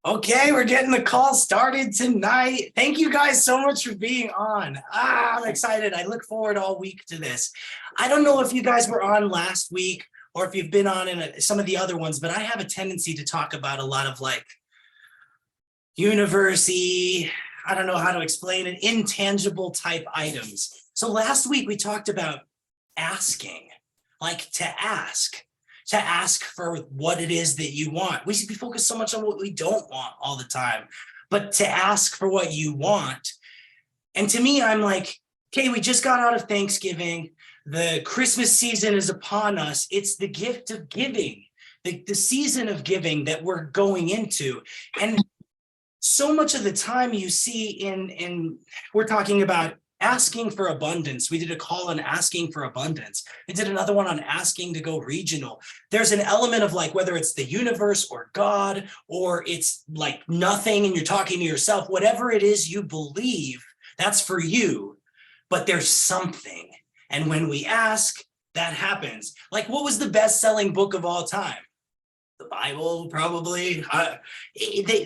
Okay, we're getting the call started tonight. Thank you guys so much for being on. I'm excited. I look forward all week to this. I don't know if you guys were on last week or if you've been on in some of the other ones, but I have a tendency to talk about a lot of like university, I don't know how to explain it, intangible type items. So last week we talked about asking, like to ask for what it is that you want. We focus so much on what we don't want all the time, but to ask for what you want. And to me, I'm like, okay, we just got out of Thanksgiving. The Christmas season is upon us. It's the gift of giving, the season of giving that we're going into. And so much of the time you see we're talking about asking for abundance. We did a call on asking for abundance. We did another one on asking to go regional. There's an element of like, whether it's the universe or God, or it's like nothing and you're talking to yourself, whatever it is you believe, that's for you, but there's something. And when we ask, that happens. Like, what was the best-selling book of all time? The Bible, probably.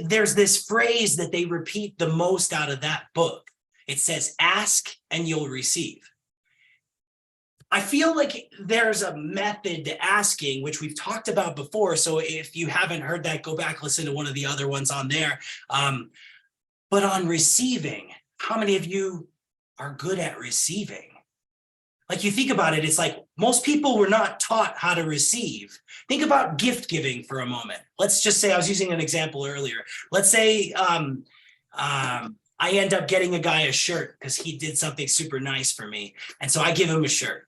There's this phrase that they repeat the most out of that book. It says, ask and you'll receive. I feel like there's a method to asking, which we've talked about before. So if you haven't heard that, go back, listen to one of the other ones on there. But on receiving, how many of you are good at receiving? Like, you think about it, it's like most people were not taught how to receive. Think about gift giving for a moment. Let's just say, I was using an example earlier. Let's say I end up getting a guy a shirt because he did something super nice for me. And so I give him a shirt.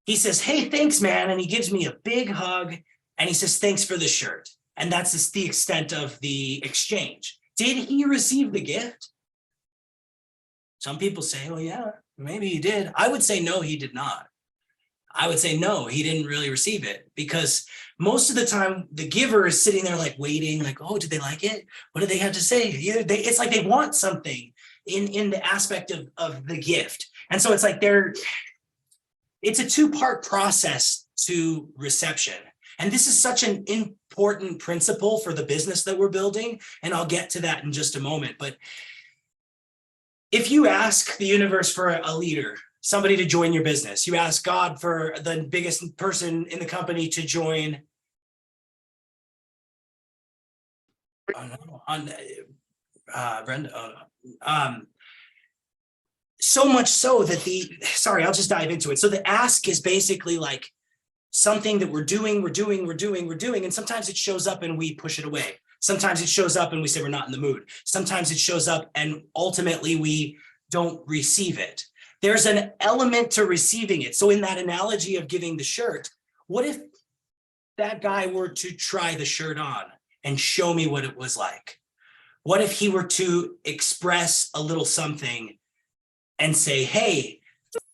He says, hey, thanks, man. And he gives me a big hug and he says, thanks for the shirt. And that's just the extent of the exchange. Did he receive the gift? Some people say, well, yeah, maybe he did. I would say, no, he did not. I would say, no, he didn't really receive it, because most of the time the giver is sitting there like waiting, like, oh, did they like it? What do they have to say? It's like they want something in the aspect of the gift. And so it's like it's a two-part process to reception. And this is such an important principle for the business that we're building. And I'll get to that in just a moment. But if you ask the universe for a leader, somebody to join your business, you ask God for the biggest person in the company to join Brenda. So much so that I'll just dive into it. So the ask is basically like something that we're doing. And sometimes it shows up and we push it away. Sometimes it shows up and we say we're not in the mood. Sometimes it shows up and ultimately we don't receive it. There's an element to receiving it. So in that analogy of giving the shirt, what if that guy were to try the shirt on and show me what it was like? What if he were to express a little something and say, hey,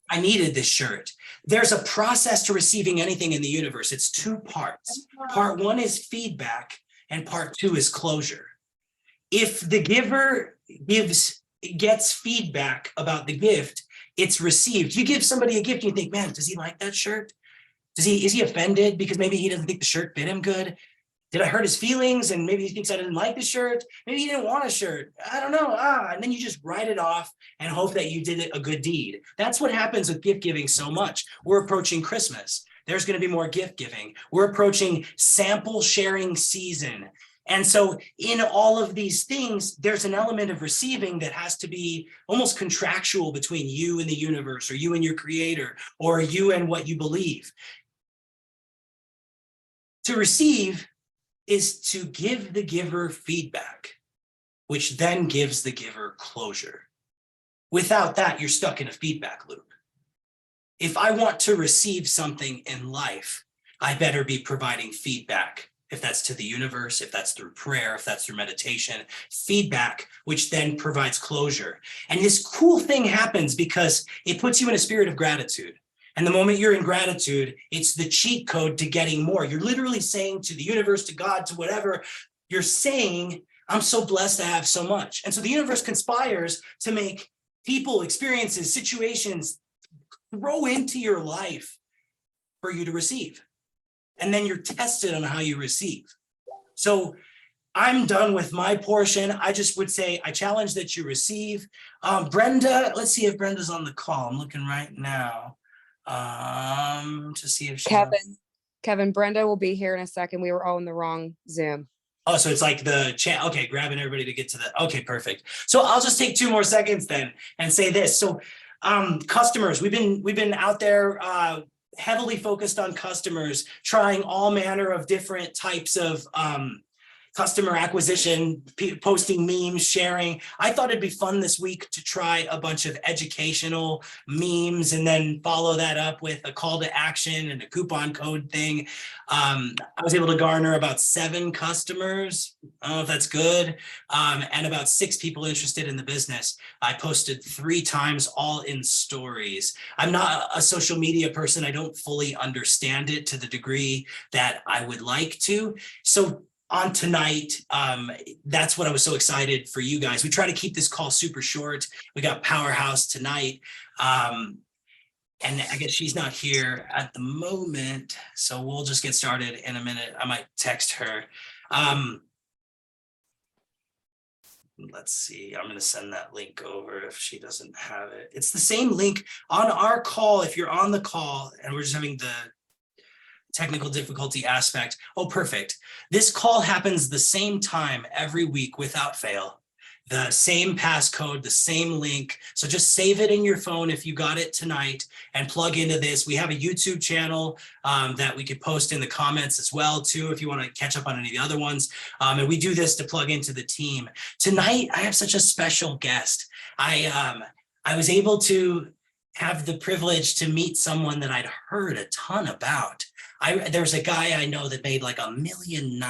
I needed this shirt? There's a process to receiving anything in the universe. It's two parts. Part one is feedback and part two is closure. If the giver gets feedback about the gift, it's received. You give somebody a gift, you think, man, does he like that shirt? Is he offended because maybe he doesn't think the shirt fit him good? Did I hurt his feelings and maybe he thinks I didn't like the shirt? Maybe he didn't want a shirt. I don't know. And then you just write it off and hope that you did a good deed. That's what happens with gift giving so much. We're approaching Christmas. There's going to be more gift giving. We're approaching sample sharing season. And so in all of these things, there's an element of receiving that has to be almost contractual between you and the universe, or you and your creator, or you and what you believe. To receive is to give the giver feedback, which then gives the giver closure. Without that, you're stuck in a feedback loop. If I want to receive something in life, I better be providing feedback. If that's to the universe, if that's through prayer, if that's through meditation, feedback, which then provides closure. And this cool thing happens because it puts you in a spirit of gratitude. And the moment you're in gratitude, it's the cheat code to getting more. You're literally saying to the universe, to God, to whatever, you're saying, I'm so blessed to have so much. And so the universe conspires to make people, experiences, situations throw into your life for you to receive. And then you're tested on how you receive. So I'm done with my portion. I just would say I challenge that you receive. Brenda, let's see if Brenda's on the call. I'm looking right now to see if she's on. Kevin, Brenda will be here in a second. We were all in the wrong Zoom. Oh, so it's like the chat. Okay, grabbing everybody to get to the. Okay, perfect. So I'll just take 2 more seconds then and say this. So, customers, we've been out there heavily focused on customers, trying all manner of different types of customer acquisition, posting memes, sharing. I thought it'd be fun this week to try a bunch of educational memes and then follow that up with a call to action and a coupon code thing. I was able to garner about 7 customers. I don't know if that's good. And about 6 people interested in the business. I posted 3 times, all in stories. I'm not a social media person. I don't fully understand it to the degree that I would like to. So on tonight, that's what I was so excited for you guys. We try to keep this call super short. We got Powerhouse tonight. And I guess she's not here at the moment, so we'll just get started in a minute. I might text her. Let's see, I'm going to send that link over if she doesn't have it. It's the same link on our call. If you're on the call and we're just having the technical difficulty aspect. Oh, perfect. This call happens the same time every week without fail. The same passcode, the same link. So just save it in your phone if you got it tonight and plug into this. We have a YouTube channel that we could post in the comments as well too, if you want to catch up on any of the other ones. And we do this to plug into the team. Tonight, I have such a special guest. I was able to have the privilege to meet someone that I'd heard a ton about. There's a guy I know that made like $1.9 million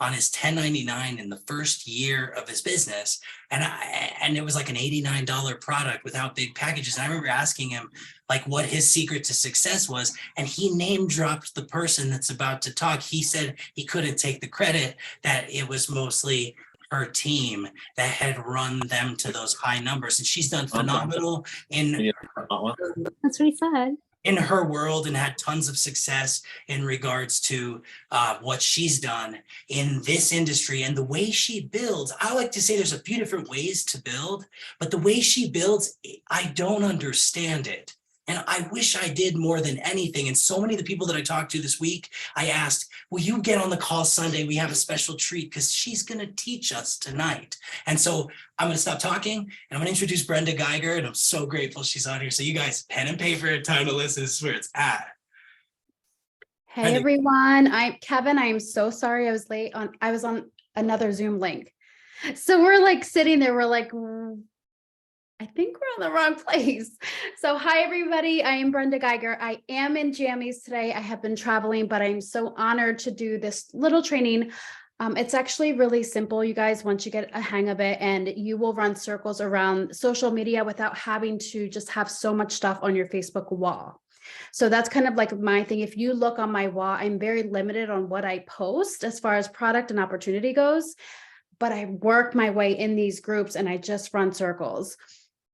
on his 1099 in the first year of his business. And it was like an $89 product without big packages. And I remember asking him like what his secret to success was. And he name dropped the person that's about to talk. He said he couldn't take the credit, that it was mostly her team that had run them to those high numbers. And she's done phenomenal in That's what he said. in her world and had tons of success in regards to what she's done in this industry and the way she builds. I like to say there's a few different ways to build, but the way she builds, I don't understand it. And I wish I did more than anything. And so many of the people that I talked to this week, I asked, will you get on the call Sunday? We have a special treat because she's going to teach us tonight. And so I'm going to stop talking and I'm going to introduce Brenda Geiger. And I'm so grateful she's on here. So you guys, pen and paper, time to listen. This is where it's at. Hey, Brenda. everyone. Kevin, I'm so sorry I was late I was on another Zoom link. So we're like sitting there, we're like, I think we're in the wrong place. So hi, everybody. I am Brenda Geiger. I am in Jammies today. I have been traveling, but I'm so honored to do this little training. It's actually really simple, you guys, once you get a hang of it, and you will run circles around social media without having to just have so much stuff on your Facebook wall. So that's kind of like my thing. If you look on my wall, I'm very limited on what I post as far as product and opportunity goes, but I work my way in these groups and I just run circles.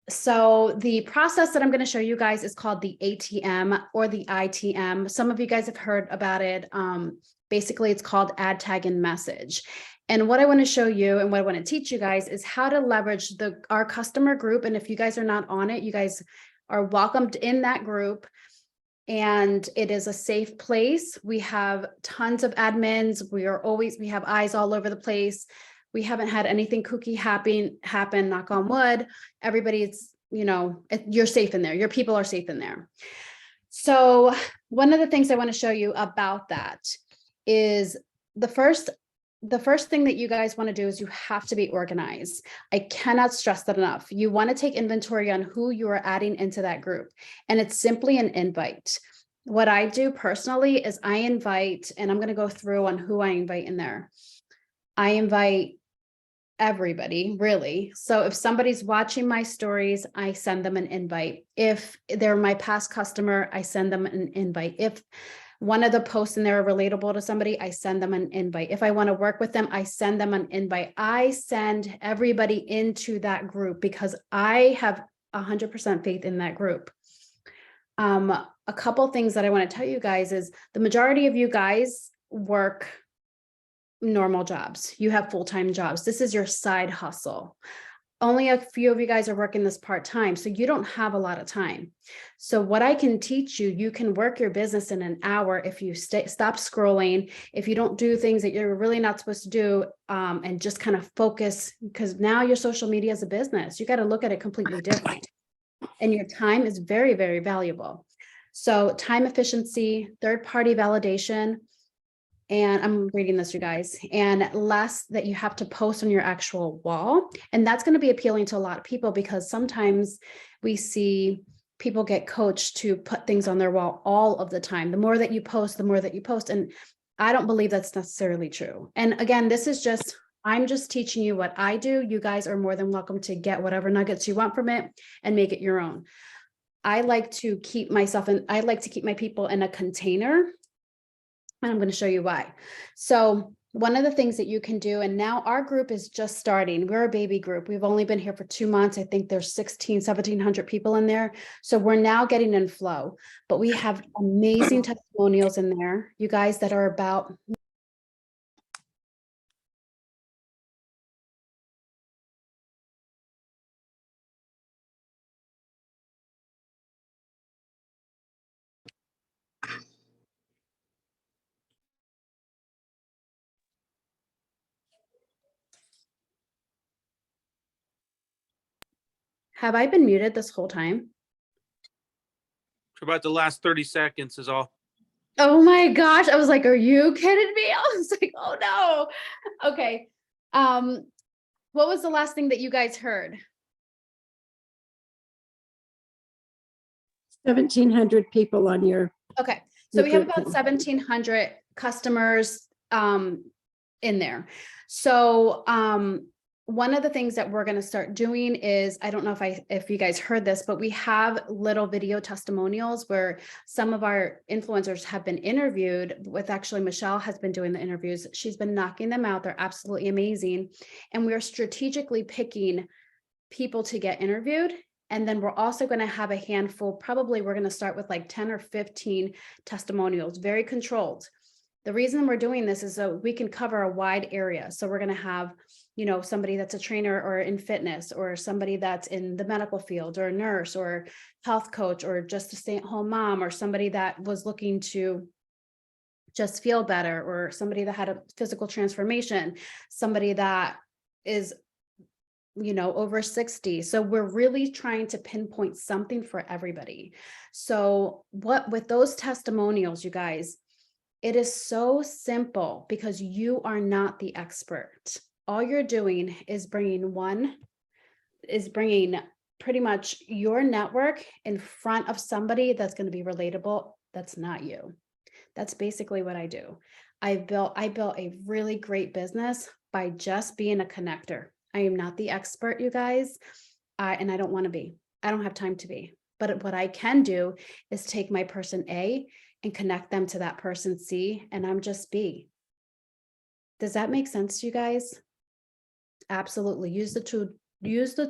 So the process that I'm going to show you guys is called the ATM or the ITM. Some of you guys have heard about it. Basically, it's called add, tag, and message. And what I want to show you and what I want to teach you guys is how to leverage our customer group. And if you guys are not on it, you guys are welcomed in that group. And it is a safe place. We have tons of admins. We have eyes all over the place. We haven't had anything kooky happen, knock on wood. Everybody's, you're safe in there. Your people are safe in there. So one of the things I want to show you about that is the first thing that you guys want to do is you have to be organized. I cannot stress that enough. You want to take inventory on who you are adding into that group. And it's simply an invite. What I do personally is I invite, and I'm going to go through on who I invite in there. I invite everybody, really. So if somebody's watching my stories, I send them an invite. If they're my past customer, I send them an invite. If one of the posts in there are relatable to somebody, I send them an invite. If I want to work with them, I send them an invite. I send everybody into that group because I have 100% faith in that group. A couple things that I want to tell you guys is the majority of you guys work normal jobs. You have full-time jobs. This is your side hustle. Only a few of you guys are working this part-time, so you don't have a lot of time. So what I can teach you, you can work your business in an hour if you stop scrolling, if you don't do things that you're really not supposed to do, and just kind of focus, because now your social media is a business. You got to look at it completely different. And your time is very, very valuable. So time efficiency, third-party validation, and I'm reading this, you guys, and less that you have to post on your actual wall. And that's going to be appealing to a lot of people, because sometimes we see people get coached to put things on their wall all of the time. The more that you post, the more that you post. And I don't believe that's necessarily true. And again, this is just, I'm just teaching you what I do. You guys are more than welcome to get whatever nuggets you want from it and make it your own. I like to keep myself and I like to keep my people in a container. And I'm going to show you why. So one of the things that you can do, and now our group is just starting. We're a baby group. We've only been here for 2 months. I think there's 1,700 people in there. So we're now getting in flow, but we have amazing testimonials in there, you guys, that are about Have I been muted this whole time? For about the last 30 seconds is all. Oh my gosh. I was like, are you kidding me? I was like, oh no. Okay. What was the last thing that you guys heard? 1,700 people on your. Okay. So we have group about then. 1,700 customers in there. So one of the things that we're going to start doing is, I don't know if you guys heard this, but we have little video testimonials where some of our influencers have been interviewed with. Actually, Michelle has been doing the interviews. She's been knocking them out. They're absolutely amazing. And we're strategically picking people to get interviewed. And then we're also going to have a handful, probably we're going to start with like 10 or 15 testimonials, very controlled. The reason we're doing this is so we can cover a wide area. So we're going to have, you know, somebody that's a trainer or in fitness, or somebody that's in the medical field, or a nurse or health coach, or just a stay-at-home mom, or somebody that was looking to just feel better, or somebody that had a physical transformation, somebody that is, you know, over 60. So we're really trying to pinpoint something for everybody. So what with those testimonials, you guys, it is so simple because you are not the expert. All you're doing is bringing pretty much your network in front of somebody that's going to be relatable. That's not you. That's basically what I do. I built a really great business by just being a connector. I am not the expert, you guys, and I don't want to be. I don't have time to be. But what I can do is take my person A and connect them to that person C, and I'm just B. Does that make sense to you guys? Absolutely. Use the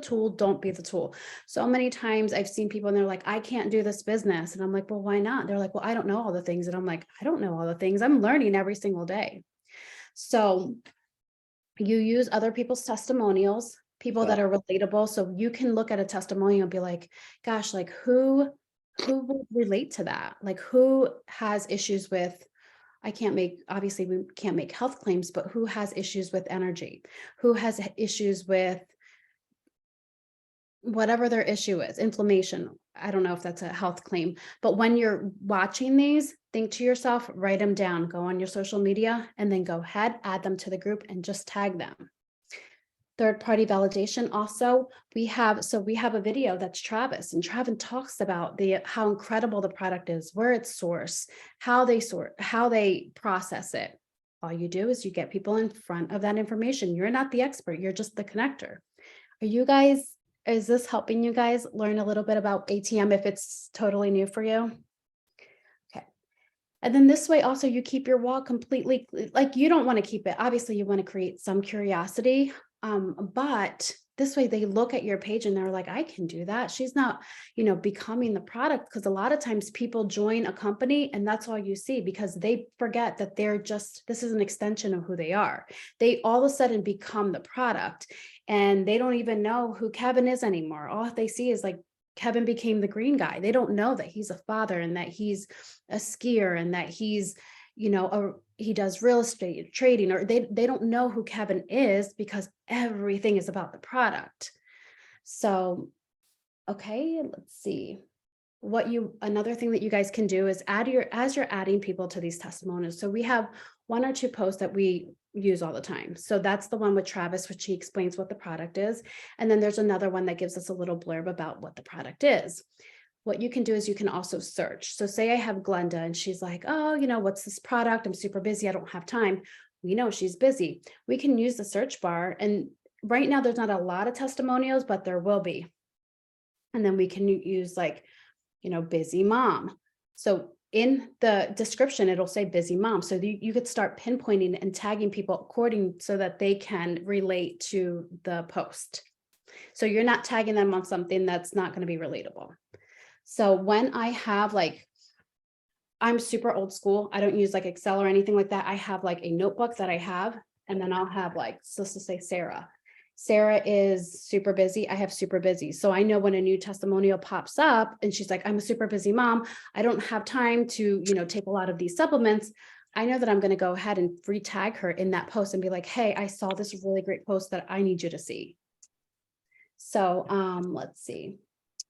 tool, don't be the tool. So many times I've seen people and they're like, I can't do this business. And I'm like, well, why not? They're like, well, I don't know all the things. And I'm like, I don't know all the things. I'm learning every single day. So you use other people's testimonials, people that are relatable. So you can look at a testimonial and be like, gosh, like who will relate to that? Like who has issues with, obviously we can't make health claims, but who has issues with energy? Who has issues with whatever their issue is, inflammation? I don't know if that's a health claim, but when you're watching these, think to yourself, write them down, go on your social media, and then go ahead, add them to the group and just tag them. Third-party validation also, we have a video that's Travis, and Travis talks about how incredible the product is, where it's sourced, how they process it. All you do is you get people in front of that information. You're not the expert, you're just the connector. Is this helping you guys learn a little bit about ATM if it's totally new for you? Okay. And then this way also you keep your wall completely, like you don't want to keep it. Obviously you want to create some curiosity. But this way they look at your page and they're like, I can do that. She's not, becoming the product, because a lot of times people join a company and that's all you see, because they forget that this is an extension of who they are. They all of a sudden become the product and they don't even know who Kevin is anymore. All they see is like, Kevin became the green guy. They don't know that he's a father and that he's a skier and that he's, he does real estate trading, or they don't know who Kevin is because everything is about the product. So, okay, let's see. Another thing that you guys can do is as you're adding people to these testimonials. So we have 1 or 2 posts that we use all the time. So that's the one with Travis, which he explains what the product is. And then there's another one that gives us a little blurb about what the product is. What you can do is you can also search. So say I have Glenda and she's like, oh, what's this product? I'm super busy. I don't have time. We know she's busy. We can use the search bar. And right now there's not a lot of testimonials, but there will be. And then we can use like, busy mom. So in the description, it'll say busy mom. So you could start pinpointing and tagging people according so that they can relate to the post. So you're not tagging them on something that's not going to be relatable. So when I have I'm super old school. I don't use like Excel or anything like that. I have like a notebook that I have, and then I'll have so let's just say Sarah. Sarah is super busy. I have super busy. So I know when a new testimonial pops up and she's like, I'm a super busy mom. I don't have time to, take a lot of these supplements. I know that I'm going to go ahead and re-tag her in that post and be like, hey, I saw this really great post that I need you to see. So let's see.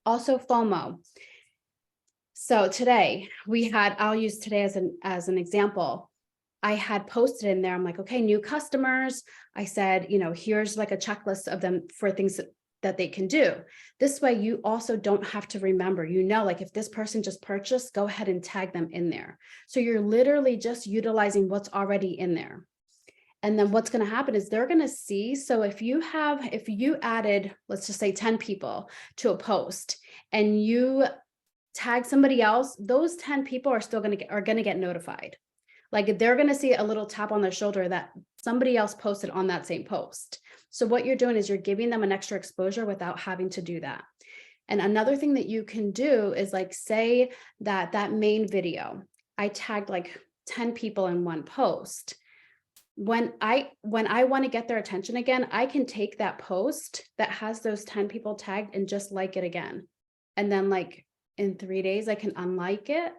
Also FOMO. So today I'll use today as an example. I had posted in there, I'm like, okay, new customers. I said, here's like a checklist of them for things that they can do. This way you also don't have to remember, like if this person just purchased, go ahead and tag them in there. So you're literally just utilizing what's already in there. And then what's going to happen is they're going to see. So if you added, let's just say 10 people to a post and you tag somebody else, those 10 people are still going to get notified. Like they're going to see a little tap on their shoulder that somebody else posted on that same post. So what you're doing is you're giving them an extra exposure without having to do that. And another thing that you can do is say that main video, I tagged 10 people in one post. When I want to get their attention again, I can take that post that has those 10 people tagged and just like it again. And then in 3 days, I can unlike it.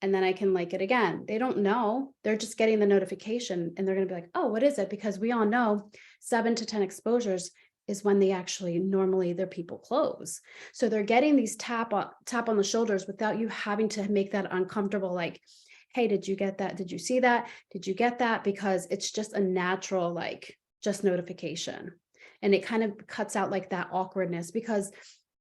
And then I can like it again. They don't know. They're just getting the notification and they're going to be like, oh, what is it? Because we all know 7 to 10 exposures is when they actually normally their people close. So they're getting these tap on the shoulders without you having to make that uncomfortable. Hey, did you get that? Did you see that? Did you get that? Because it's just a natural, just notification. And it kind of cuts out that awkwardness, because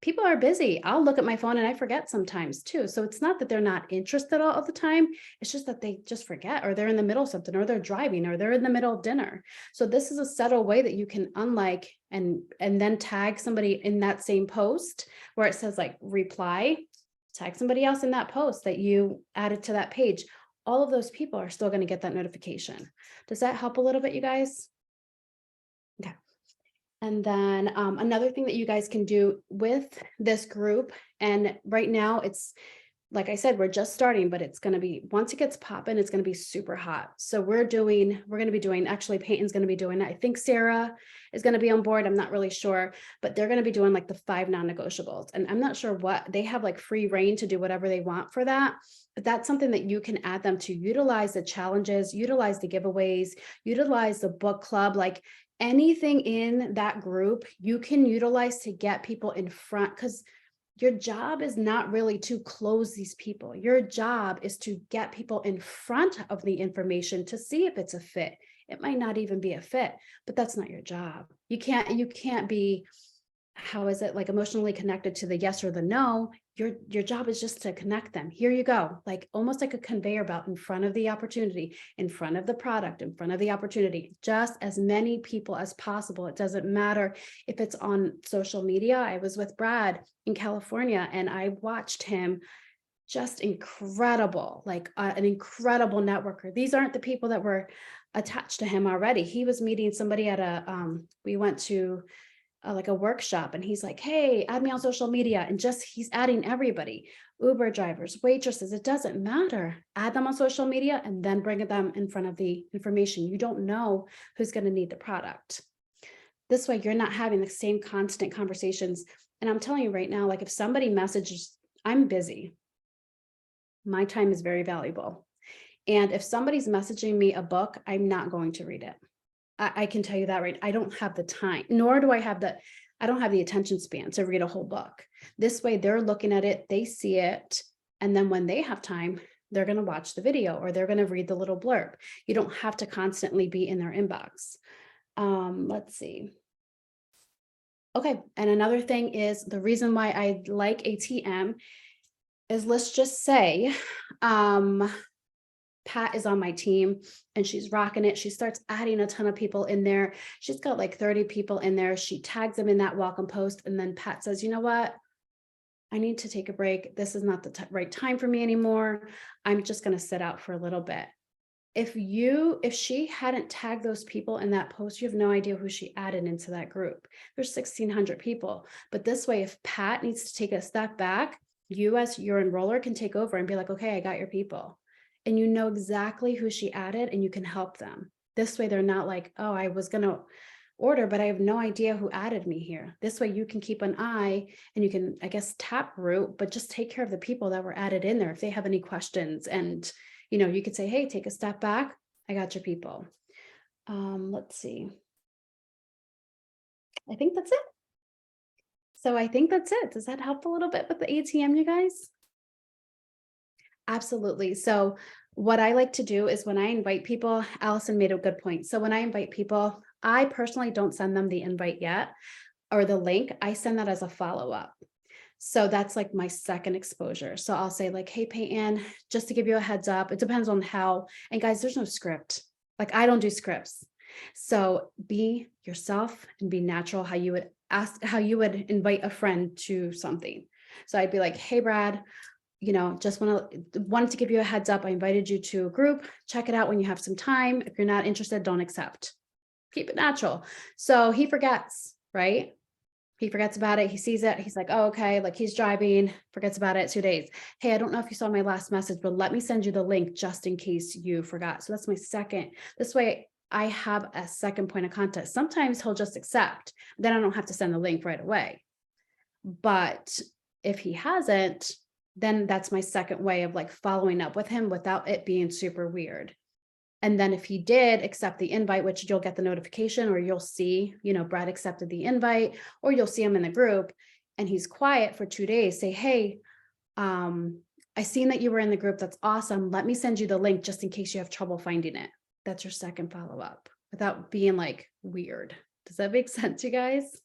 people are busy. I'll look at my phone and I forget sometimes too. So it's not that they're not interested all the time. It's just that they just forget, or they're in the middle of something, or they're driving, or they're in the middle of dinner. So this is a subtle way that you can unlike and then tag somebody in that same post where it says reply, tag somebody else in that post that you added to that page. All of those people are still going to get that notification. Does that help a little bit, you guys? Okay. And then another thing that you guys can do with this group, and right now it's, like I said, we're just starting, but it's going to be, once it gets popping, it's going to be super hot. So we're going to be doing, actually Peyton's going to be doing it. I think Sarah is going to be on board. I'm not really sure, but they're going to be doing the 5 non-negotiables. And I'm not sure what, they have free reign to do whatever they want for that. But that's something that you can add them to. Utilize the challenges, utilize the giveaways, utilize the book club, anything in that group you can utilize to get people in front, because your job is not really to close these people. Your job is to get people in front of the information to see if it's a fit. It might not even be a fit, but that's not your job. You can't be, how is it, emotionally connected to the yes or the no. Your job is just to connect them. Here you go, almost like a conveyor belt in front of the opportunity, in front of the product, in front of the opportunity. Just as many people as possible. It doesn't matter if it's on social media. I was with Brad in California and I watched him just incredible, like an incredible networker. These aren't the people that were attached to him already. He was meeting somebody at we went to like a workshop, and he's like, hey, add me on social media, and just he's adding everybody, Uber drivers, waitresses, it doesn't matter. Add them on social media and then bring them in front of the information. You don't know who's going to need the product. This way you're not having the same constant conversations. And I'm telling you right now, like if somebody messages, I'm busy, my time is very valuable. And if somebody's messaging me a book, I'm not going to read it. I can tell you that, right? I don't have the time, nor do I have I don't have the attention span to read a whole book. This way they're looking at it, they see it. And then when they have time, they're going to watch the video or they're going to read the little blurb. You don't have to constantly be in their inbox. Let's see. Okay. And another thing is the reason why I like ATM is, let's just say, Pat is on my team and she's rocking it. She starts adding a ton of people in there. She's got like 30 people in there. She tags them in that welcome post. And then Pat says, you know what? I need to take a break. This is not the right time for me anymore. I'm just going to sit out for a little bit. If she hadn't tagged those people in that post, you have no idea who she added into that group. There's 1,600 people. But this way, if Pat needs to take a step back, you as your enroller can take over and be like, okay, I got your people. And you know exactly who she added and you can help them. This way they're not like, oh, I was going to order, but I have no idea who added me here. This way you can keep an eye and you can, I guess, tap root, but just take care of the people that were added in there. If they have any questions and, you know, you could say, hey, take a step back. I got your people. Let's see. I think that's it. So I think that's it. Does that help a little bit with the ATM, you guys? Absolutely. So what I like to do is when I invite people, Allison made a good point. So when I invite people, I personally don't send them the invite yet or the link. I send that as a follow-up. So that's like my second exposure. So I'll say like, hey, Peyton, just to give you a heads up, it depends on how, and guys, there's no script. Like I don't do scripts. So be yourself and be natural, how you would ask, how you would invite a friend to something. So I'd be like, hey, Brad, you know, just wanted to give you a heads up. I invited you to a group. Check it out when you have some time. If you're not interested, don't accept. Keep it natural. So he forgets, right? He forgets about it. He sees it. He's like, oh, okay. Like he's driving, forgets about it 2 days. Hey, I don't know if you saw my last message, but let me send you the link just in case you forgot. So that's my second. This way I have a second point of contact. Sometimes he'll just accept. Then I don't have to send the link right away. But if he hasn't, then that's my second way of like following up with him without it being super weird. And then if he did accept the invite, which you'll get the notification or you'll see, you know, Brad accepted the invite, or you'll see him in the group and he's quiet for 2 days, say, hey, I seen that you were in the group. That's awesome. Let me send you the link just in case you have trouble finding it. That's your second follow-up without being like weird. Does that make sense, you guys?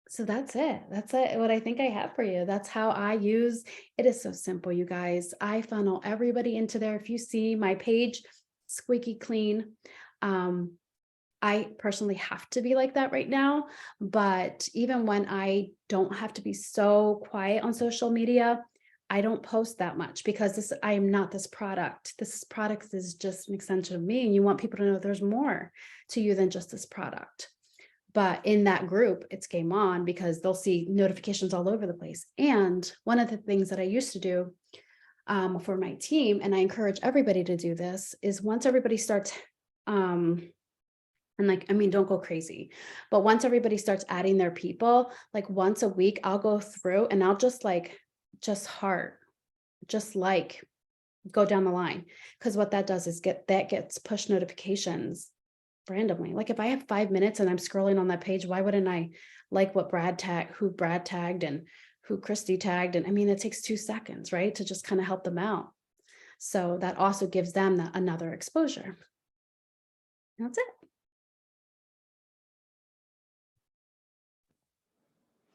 So that's it. That's it. What I think I have for you. That's how I use it. Is so simple, you guys. I funnel everybody into there. If you see my page, squeaky clean. I personally have to be like that right now. But even when I don't have to be so quiet on social media, I don't post that much because I am not this product. This product is just an extension of me. And you want people to know there's more to you than just this product. But in that group, it's game on because they'll see notifications all over the place. And one of the things that I used to do for my team, and I encourage everybody to do this, is once everybody starts, and like, I mean, don't go crazy, but once everybody starts adding their people, like once a week, I'll go through and I'll just like, go down the line. Because what that does is gets push notifications randomly. Like if I have 5 minutes and I'm scrolling on that page, why wouldn't I like what who Brad tagged and who Christy tagged? And I mean, it takes 2 seconds, right? To just kind of help them out. So that also gives them another exposure. That's it.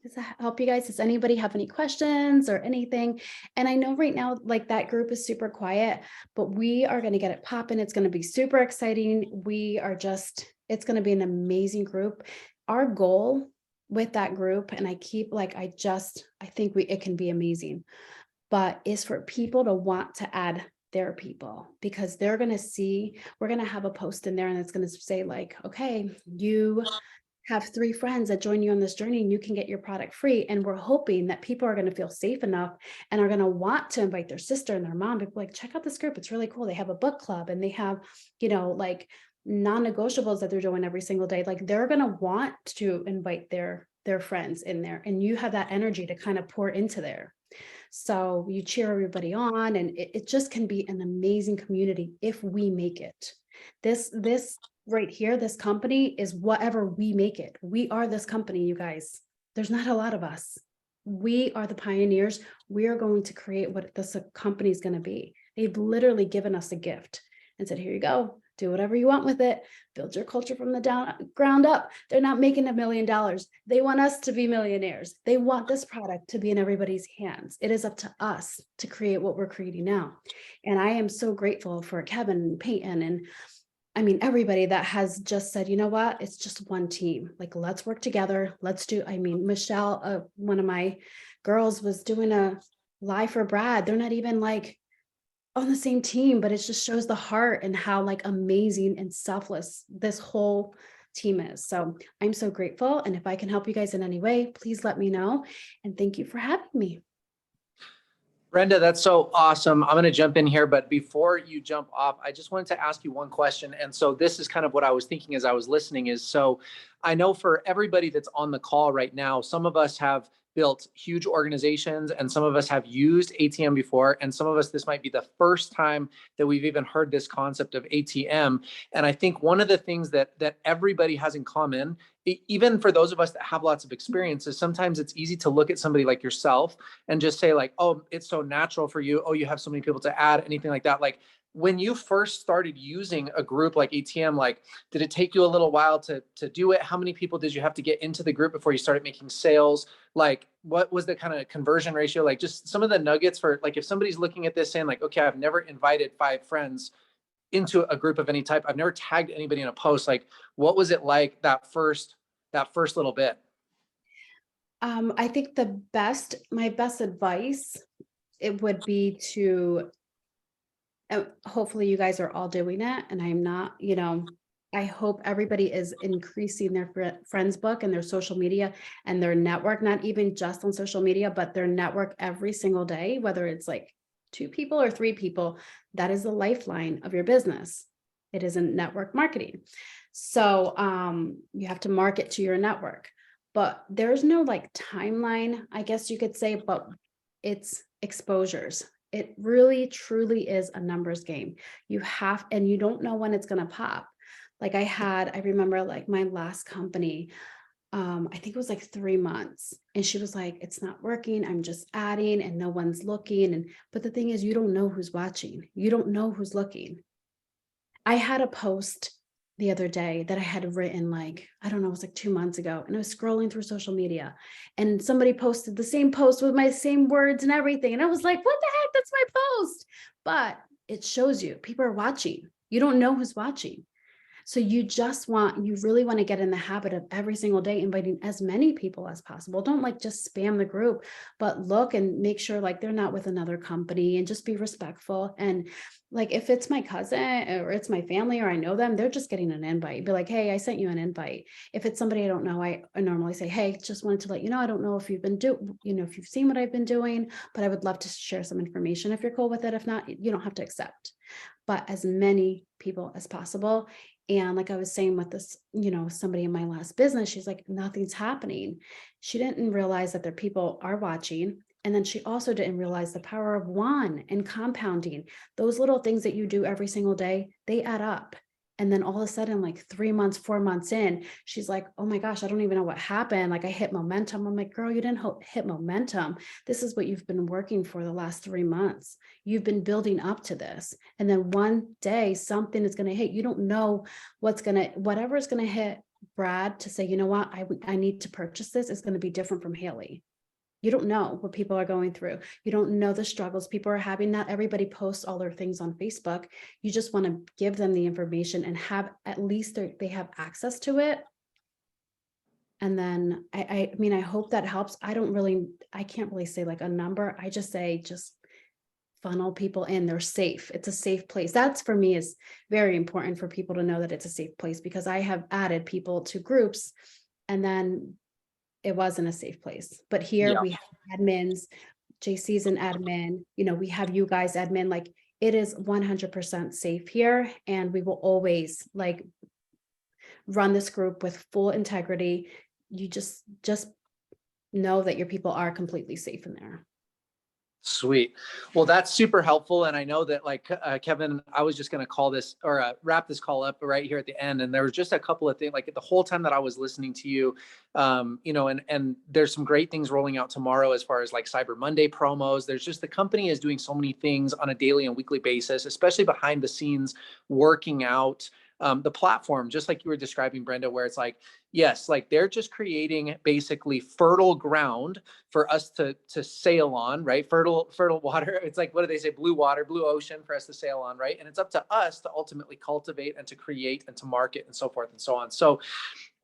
Does that help you guys? Does anybody have any questions or anything? And I know right now, like that group is super quiet, but we are going to get it popping. It's going to be super exciting. It's going to be an amazing group. Our goal with that group, and I think it can be amazing. but is for people to want to add their people, because they're going to see, we're going to have a post in there and it's going to say like, okay, you have 3 friends that join you on this journey and you can get your product free. And we're hoping that people are going to feel safe enough and are going to want to invite their sister and their mom. People like, check out this group. It's really cool. They have a book club and they have, like non-negotiables that they're doing every single day. Like they're going to want to invite their friends in there, and you have that energy to kind of pour into there. So you cheer everybody on, and it just can be an amazing community if we make it. This right here, this company is whatever we make it. We are this company, you guys. There's not a lot of us. We are the pioneers. We are going to create what this company is going to be. They've literally given us a gift and said, here you go, do whatever you want with it. Build your culture from the ground up. They're not making $1 million. They want us to be millionaires. They want this product to be in everybody's hands. It is up to us to create what we're creating now. And I am so grateful for Kevin and Peyton and everybody that has just said, you know what, it's just one team. Like, let's work together. Let's do, Michelle, one of my girls was doing a live for Brad. They're not even like on the same team, but it just shows the heart and how like amazing and selfless this whole team is. So I'm so grateful. And if I can help you guys in any way, please let me know. And thank you for having me. Brenda, that's so awesome. I'm going to jump in here, but before you jump off, I just wanted to ask you one question. And so this is kind of what I was thinking as I was listening is, so I know for everybody that's on the call right now, some of us have built huge organizations and some of us have used ATM before. And some of us, this might be the first time that we've even heard this concept of ATM. And I think one of the things that everybody has in common, even for those of us that have lots of experiences, sometimes it's easy to look at somebody like yourself and just say like, oh, it's so natural for you. Oh, you have so many people to add, anything like that. Like when you first started using a group like ATM, like, did it take you a little while to do it? How many people did you have to get into the group before you started making sales? Like, what was the kind of conversion ratio? Like just some of the nuggets for like, if somebody's looking at this saying like, okay, I've never invited 5 friends into a group of any type. I've never tagged anybody in a post. Like, what was it like that first little bit? I think my best advice, it would be to, hopefully you guys are all doing it and I'm not, I hope everybody is increasing their friends book and their social media and their network, not even just on social media, but their network every single day, whether it's like 2 people or 3 people. That is the lifeline of your business. It isn't network marketing. So you have to market to your network, but there's no like timeline, I guess you could say, but it's exposures. It really, truly is a numbers game. And you don't know when it's going to pop. Like I remember like my last company, I think it was like 3 months. And she was like, it's not working. I'm just adding and no one's looking. But the thing is, you don't know who's watching. You don't know who's looking. I had a post the other day that I had written like, I don't know, it was like 2 months ago. And I was scrolling through social media and somebody posted the same post with my same words and everything. And I was like, what the heck? That's my post. But it shows you people are watching. You don't know who's watching. So you really want to get in the habit of every single day inviting as many people as possible. Don't like just spam the group, but look and make sure like they're not with another company and just be respectful. And like, if it's my cousin or it's my family or I know them, they're just getting an invite. Be like, hey, I sent you an invite. If it's somebody I don't know, I normally say, hey, just wanted to let you know, I don't know if you've been if you've seen what I've been doing, but I would love to share some information if you're cool with it. If not, you don't have to accept, but as many people as possible. And like I was saying with this, somebody in my last business, she's like, nothing's happening. She didn't realize that their people are watching. And then she also didn't realize the power of 1 and compounding. Those little things that you do every single day, they add up. And then all of a sudden, like 3 months, 4 months in, she's like, oh my gosh, I don't even know what happened. Like I hit momentum. I'm like, girl, you didn't hit momentum. This is what you've been working for the last 3 months. You've been building up to this. And then one day something is going to hit. You don't know whatever is going to hit Brad to say, you know what, I need to purchase this. It's going to be different from Haley. You don't know what people are going through. You don't know the struggles people are having. Not everybody posts all their things on Facebook. You just want to give them the information and have at least they have access to it. And then I hope that helps. I can't really say like a number. I just say, just funnel people in. They're safe. It's a safe place. That's for me is very important for people to know that it's a safe place, because I have added people to groups and then it wasn't a safe place. But here Yeah. we have admins, JC's an admin, we have you guys admin, like it is 100% safe here. And we will always like run this group with full integrity. You just know that your people are completely safe in there. Sweet. Well, that's super helpful. And I know that like Kevin, I was just going to call this or wrap this call up right here at the end. And there was just a couple of things like the whole time that I was listening to you, and there's some great things rolling out tomorrow as far as like Cyber Monday promos. There's just the company is doing so many things on a daily and weekly basis, especially behind the scenes, working out the platform, just like you were describing, Brenda, where it's like, yes, like they're just creating basically fertile ground for us to sail on, right? Fertile water. It's like, what do they say? Blue water, blue ocean for us to sail on, right? And it's up to us to ultimately cultivate and to create and to market and so forth and so on. So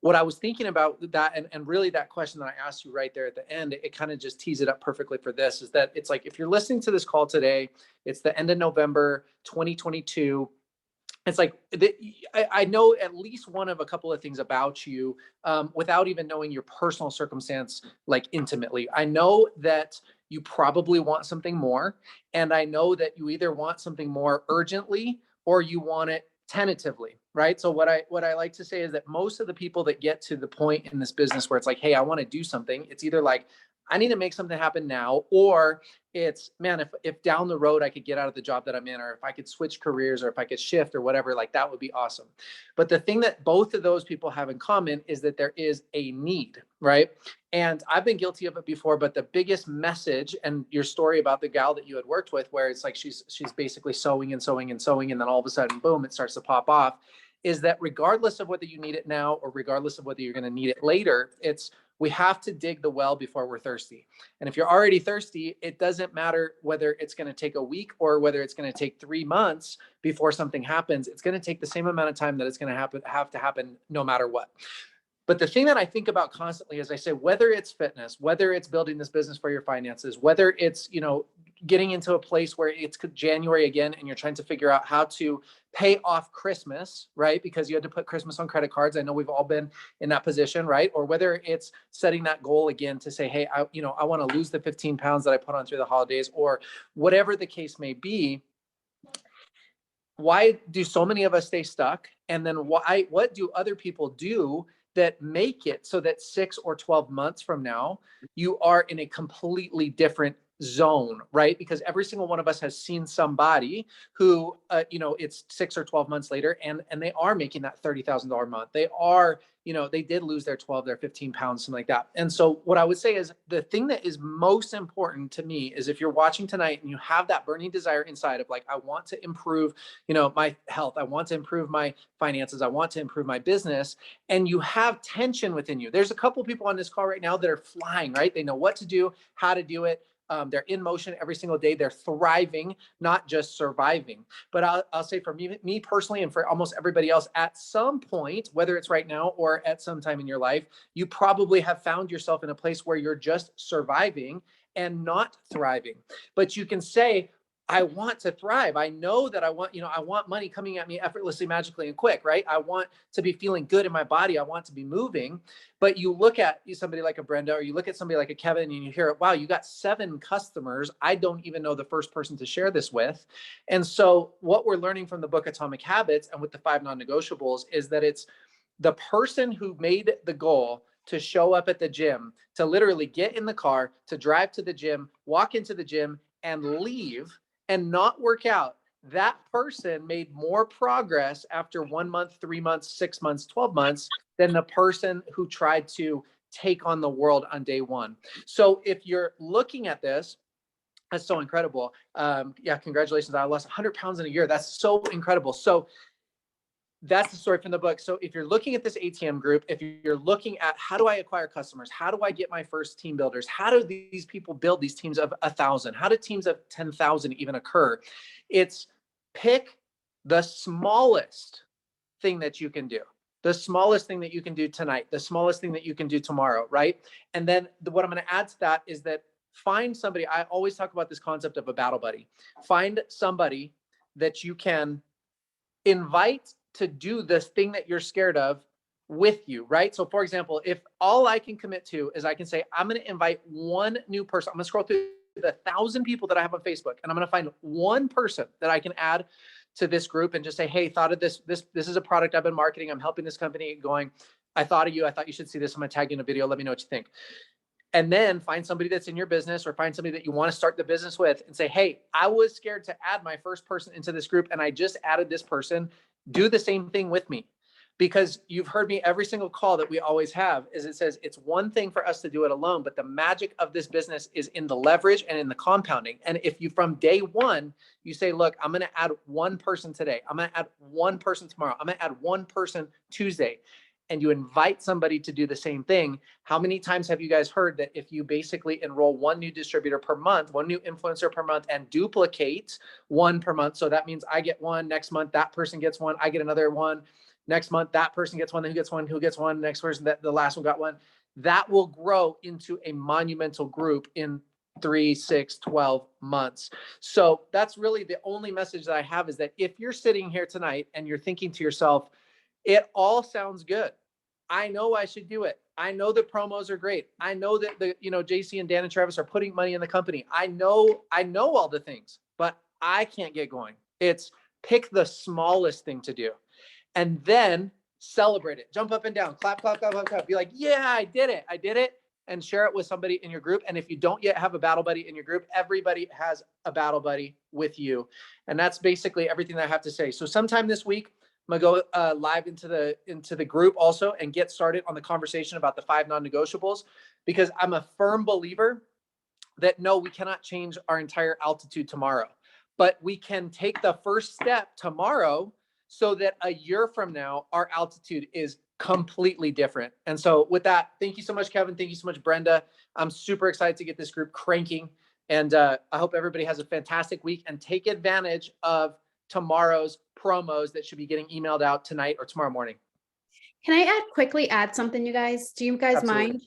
what I was thinking about that, and really that question that I asked you right there at the end, it kind of just tees it up perfectly for this, is that it's like, if you're listening to this call today, it's the end of November, 2022. It's like, I know at least one of a couple of things about you without even knowing your personal circumstance, like intimately. I know that you probably want something more. And I know that you either want something more urgently or you want it tentatively, right? So what I like to say is that most of the people that get to the point in this business where it's like, hey, I want to do something, it's either like, I need to make something happen now, or it's, man, if down the road I could get out of the job that I'm in, or if I could switch careers, or if I could shift or whatever, like that would be awesome. But the thing that both of those people have in common is that there is a need, right? And I've been guilty of it before, but the biggest message, and your story about the gal that you had worked with, where it's like she's basically sewing and sewing and sewing, and then all of a sudden, boom, it starts to pop off, is that regardless of whether you need it now or regardless of whether you're going to need it later, we have to dig the well before we're thirsty. And if you're already thirsty, it doesn't matter whether it's going to take a week or whether it's going to take 3 months before something happens. It's going to take the same amount of time that it's going to have to happen no matter what. But the thing that I think about constantly, as I say, whether it's fitness, whether it's building this business for your finances, whether it's, getting into a place where it's January again and you're trying to figure out how to pay off Christmas, right? Because you had to put Christmas on credit cards. I know we've all been in that position, right? Or whether it's setting that goal again to say, hey, I want to lose the 15 pounds that I put on through the holidays, or whatever the case may be. Why do so many of us stay stuck? And then what do other people do that make it so that 6 or 12 months from now, you are in a completely different zone, right? Because every single one of us has seen somebody who, it's 6 or 12 months later and they are making that $30,000 a month. They are, they did lose their 12, their 15 pounds, something like that. And so what I would say is the thing that is most important to me is if you're watching tonight and you have that burning desire inside of like, I want to improve, my health, I want to improve my finances, I want to improve my business, and you have tension within you. There's a couple people on this call right now that are flying, right? They know what to do, how to do it. They're in motion every single day. They're thriving, not just surviving. But I'll say for me personally, and for almost everybody else, at some point, whether it's right now or at some time in your life, you probably have found yourself in a place where you're just surviving and not thriving. But you can say, I want to thrive. I know that I want money coming at me effortlessly, magically, and quick, right? I want to be feeling good in my body. I want to be moving. But you look at somebody like a Brenda, or you look at somebody like a Kevin, and you hear, wow, you got 7 customers. I don't even know the first person to share this with. And so what we're learning from the book Atomic Habits and with the 5 non-negotiables is that it's the person who made the goal to show up at the gym, to literally get in the car, to drive to the gym, walk into the gym, and leave and not work out. That person made more progress after 1 month, 3 months, 6 months, 12 months than the person who tried to take on the world on day one. So if you're looking at this, that's so incredible. Congratulations. I lost 100 pounds in a year. That's so incredible. So that's the story from the book. So if you're looking at this ATM group, if you're looking at how do I acquire customers? How do I get my first team builders? How do these people build these teams of 1,000? How do teams of 10,000 even occur? It's pick the smallest thing that you can do. The smallest thing that you can do tonight, the smallest thing that you can do tomorrow, right? And then what I'm going to add to that is that find somebody. I always talk about this concept of a battle buddy. Find somebody that you can invite to do this thing that you're scared of with you, right? So for example, if all I can commit to is I can say, I'm going to invite one new person. I'm going to scroll through the 1,000 people that I have on Facebook, and I'm going to find one person that I can add to this group and just say, hey, thought of this is a product I've been marketing. I'm helping this company going. I thought of you. I thought you should see this. I'm going to tag you in a video. Let me know what you think. And then find somebody that's in your business or find somebody that you want to start the business with and say, hey, I was scared to add my first person into this group and I just added this person. Do the same thing with me. Because you've heard me every single call that we always have is it says it's one thing for us to do it alone, but the magic of this business is in the leverage and in the compounding. And if you from day one, you say, look, I'm going to add one person today. I'm going to add one person tomorrow. I'm going to add one person Tuesday. And you invite somebody to do the same thing. How many times have you guys heard that if you basically enroll one new distributor per month, one new influencer per month, and duplicate one per month? So that means I get one next month, that person gets one, I get another one. Next month, that person gets one, who gets one, next person, that the last one got one. That will grow into a monumental group in 3, 6, 12 months. So that's really the only message that I have is that if you're sitting here tonight and you're thinking to yourself, it all sounds good. I know I should do it. I know the promos are great. I know that JC and Dan and Travis are putting money in the company. I know all the things, but I can't get going. It's pick the smallest thing to do. And then celebrate it. Jump up and down, clap, clap, clap, clap, clap. Be like, yeah, I did it. And share it with somebody in your group. And if you don't yet have a battle buddy in your group, everybody has a battle buddy with you. And that's basically everything that I have to say. So sometime this week, I'm gonna go live into the group also and get started on the conversation about the 5 non-negotiables, because I'm a firm believer that no, we cannot change our entire altitude tomorrow, but we can take the first step tomorrow so that a year from now, our altitude is completely different. And so with that, thank you so much, Kevin. Thank you so much, Brenda. I'm super excited to get this group cranking. And I hope everybody has a fantastic week and take advantage of tomorrow's promos that should be getting emailed out tonight or tomorrow morning. Can I quickly add something, you guys? Do you guys Absolutely. mind?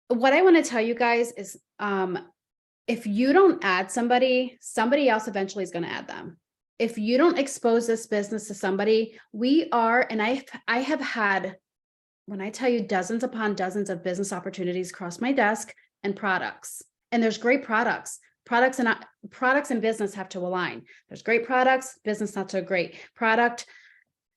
What I want to tell you guys is if you don't add somebody else eventually is going to add them. If you don't expose this business to somebody, and I have had, when I tell you dozens upon dozens of business opportunities cross my desk and products, and there's great products and business have to align. There's great products, business not so great, product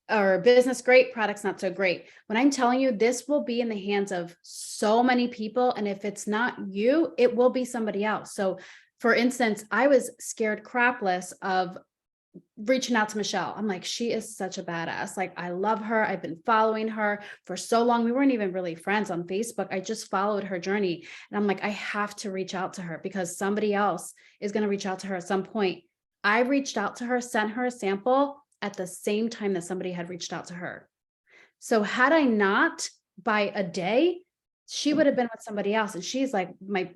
or business great, products not so great. When I'm telling you, this will be in the hands of so many people. And if it's not you, it will be somebody else. So for instance, I was scared crapless of reaching out to Michelle. I'm like, she is such a badass. Like, I love her. I've been following her for so long. We weren't even really friends on Facebook. I just followed her journey. And I'm like, I have to reach out to her because somebody else is going to reach out to her at some point. I reached out to her, sent her a sample at the same time that somebody had reached out to her. So had I not by a day, she would have been with somebody else. And she's like my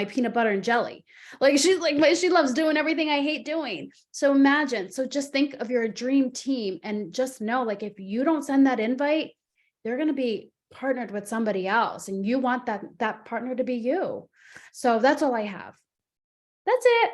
peanut butter and jelly. Like she's like, she loves doing everything I hate doing. So imagine, so just think of your dream team and just know, like, if you don't send that invite, they're going to be partnered with somebody else. And you want that partner to be you. So that's all I have. That's it.